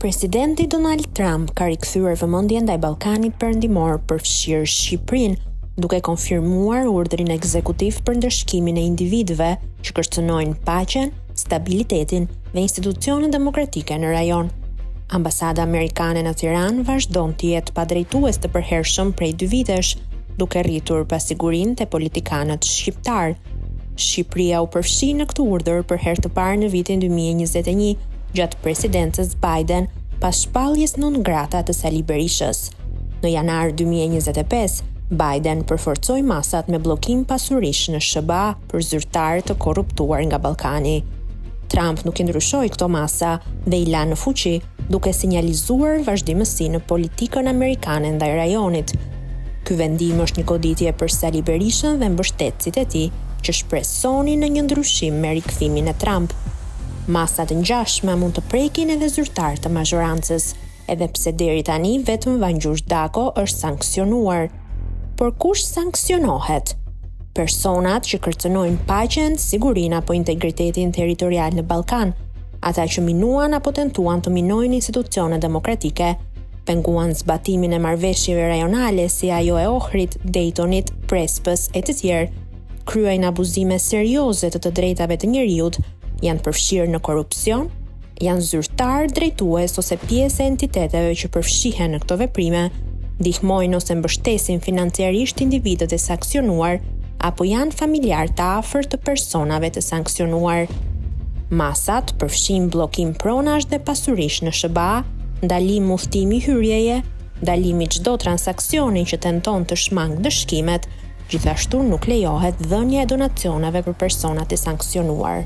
Presidenti Donald Trump ka rikthyer vëmendjen ndaj Ballkanit Perëndimor, përfshirë Shqipërinë, duke konfirmuar urdhrin ekzekutiv për ndëshkimin e individëve që kërcënojnë paqen, stabilitetin dhe institucionet demokratike në rajon. Ambasada amerikane në Tiranë vazhdon të jetë padrejtues të përhershëm prej 2 vitesh, duke rritur pasigurinë te politikanët shqiptar. Shqipëria u përfshi në këtë urdhër për herë të parë në vitin 2021, gjatë presidencës Biden, pas shpalljes non grata të Sali Berishës. Në janar 2025, Biden përforcoi masat me bllokim pasurish në SBA për zyrtarë të korruptuar nga Ballkani. Trump nuk i ndryshoi këto masa dhe i la në fuqi, duke sinjalizuar vazhdimësi në politikën amerikane ndaj rajonit. Ky vendim është një goditje për Sali Berishën dhe mbështetësit e tij, që shpresonin në një ndryshim me rikthimin e Trump. Masat e ngjashme mund të prekin edhe zyrtar të mazhorancës, edhe pse deri tani vetëm Vangjush Dako është sanksionuar. Por kush sanksionohet? Personat që kërcënojnë paqen, sigurinë apo integritetin territorial në Ballkan, ata që minuan apo tentuan të minojnë institucionet demokratike, penguan zbatimin e marrëveshjeve rajonale si ajo e Ohrit, Daytonit, Prespës e të tjerë, kryejnë abuzime serioze të drejtave të njerëzit, janë përfshirë në korrupsion, janë zyrtar, drejtues ose pjesë e entiteteve që përfshihen në këto veprime, ndihmojnë ose mbështesin financiarisht individët e sanksionuar, apo janë familjar të afërt të personave të sanksionuar. Masat përfshin bllokim pronash dhe pasurish në SBA, ndalim udhtimi hyrjeje, ndalimi çdo transaksioni që tenton të shmangë dëshkimet, gjithashtu nuk lejohet dhënia e donacioneve për personat e sanksionuar.